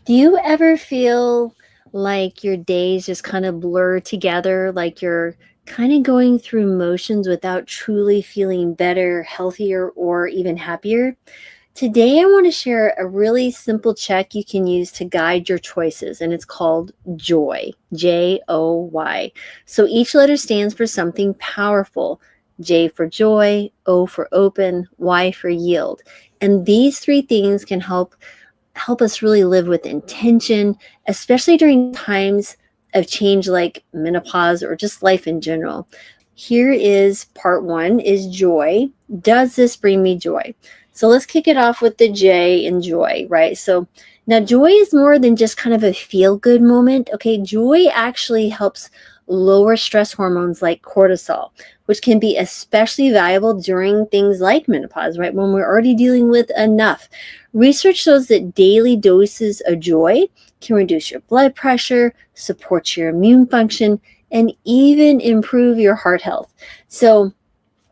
Do you ever feel like your days just kind of blur together, like you're kind of going through motions without truly feeling better, healthier, or even happier? Today, I want to share a really simple check you can use to guide your choices, and it's called JOY, Joy. So each letter stands for something powerful. J for joy, O for open, Y for yield. And these three things can help us really live with intention, especially during times of change like menopause or just life in general. Here is part one is joy. Does this bring me joy? So let's kick it off with the J in joy, right? So now joy is more than just kind of a feel good moment. Okay, joy actually helps lower stress hormones like cortisol, which can be especially valuable during things like menopause, right? When we're already dealing with enough. Research shows that daily doses of joy can reduce your blood pressure, support your immune function, and even improve your heart health. So,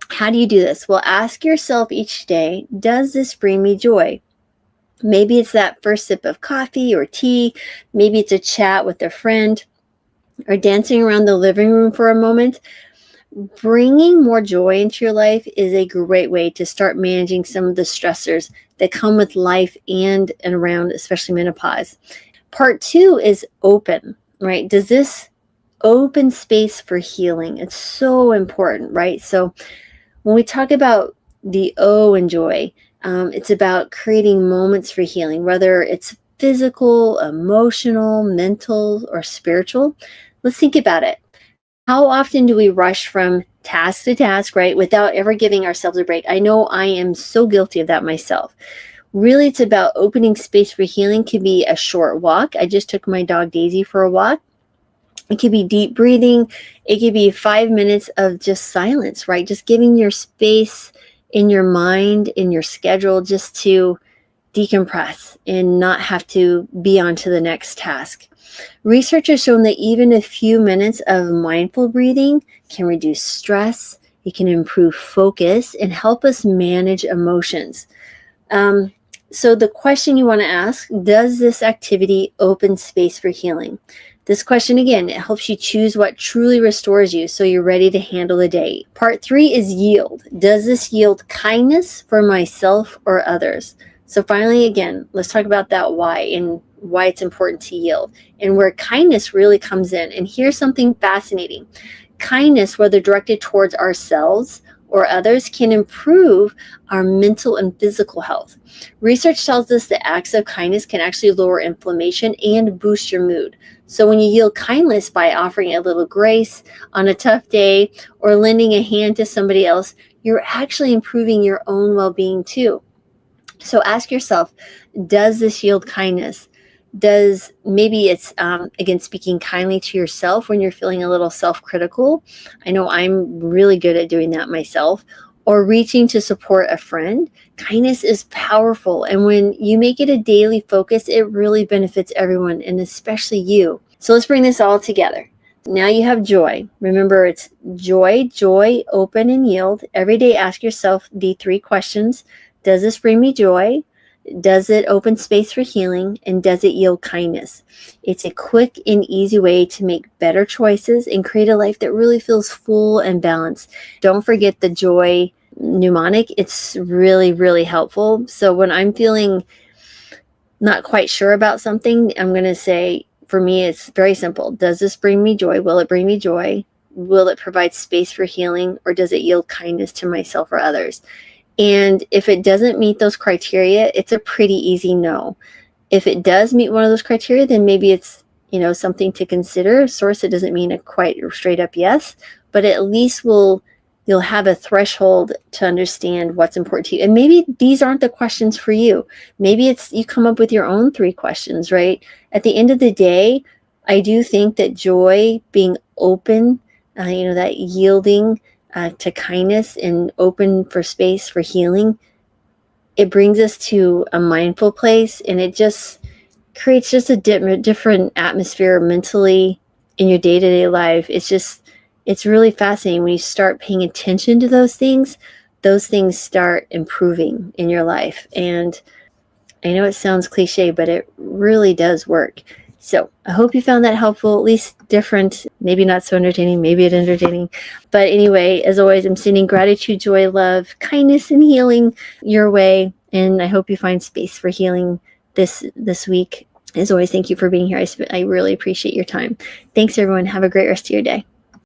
how do you do this? Well, ask yourself each day, does this bring me joy? Maybe it's that first sip of coffee or tea. Maybe it's a chat with a friend or dancing around the living room for a moment. Bringing more joy into your life is a great way to start managing some of the stressors that come with life and around, especially menopause. Part two is open, right? Does this open space for healing? It's so important, right? So when we talk about the O in joy, it's about creating moments for healing, whether it's physical, emotional, mental, or spiritual. Let's think about it. How often do we rush from task to task, right, without ever giving ourselves a break? I know I am so guilty of that myself. Really, it's about opening space for healing. Could be a short walk. I just took my dog Daisy for a walk. It could be deep breathing. It could be 5 minutes of just silence, right? Just giving your space in your mind, in your schedule, just to decompress and not have to be on to the next task. Research has shown that even a few minutes of mindful breathing can reduce stress, it can improve focus, and help us manage emotions. Um, so, the question you want to ask, does this activity open space for healing? This question, again, it helps you choose what truly restores you so you're ready to handle the day. Part three is yield. Does this yield kindness for myself or others? So finally, again, let's talk about that why and why it's important to yield and where kindness really comes in. And here's something fascinating. Kindness, whether directed towards ourselves or others, can improve our mental and physical health. Research tells us that acts of kindness can actually lower inflammation and boost your mood. So when you yield kindness by offering a little grace on a tough day or lending a hand to somebody else, you're actually improving your own well-being too. So ask yourself, does this yield kindness? Does maybe it's again speaking kindly to yourself when you're feeling a little self-critical? I know I'm really good at doing that myself. Or reaching to support a friend. Kindness is powerful, and when you make it a daily focus, it really benefits everyone and especially you. So let's bring this all together. Now you have joy. Remember, it's joy, open, and yield. Every day ask yourself the three questions. Does this bring me joy? Does it open space for healing? And does it yield kindness? It's a quick and easy way to make better choices and create a life that really feels full and balanced. Don't forget the joy mnemonic. It's really, really helpful. So when I'm feeling not quite sure about something, I'm going to say, for me, it's very simple. Does this bring me joy? Will it bring me joy? Will it provide space for healing? Or does it yield kindness to myself or others? And if it doesn't meet those criteria, it's a pretty easy no. If it does meet one of those criteria, then maybe it's, something to consider. Of course, it doesn't mean a quite straight up yes, but at least you'll have a threshold to understand what's important to you. And maybe these aren't the questions for you. Maybe it's you come up with your own three questions, right? At the end of the day, I do think that joy, being open, that yielding to kindness and open for space for healing, it brings us to a mindful place, and it just creates just a different atmosphere mentally in your day-to-day life. It's really fascinating when you start paying attention to those things start improving in your life. And I know it sounds cliche, but it really does work. So I hope you found that helpful, at least different, maybe not so entertaining, maybe it entertaining. But anyway, as always, I'm sending gratitude, joy, love, kindness, and healing your way. And I hope you find space for healing this week. As always, thank you for being here. I really appreciate your time. Thanks, everyone. Have a great rest of your day.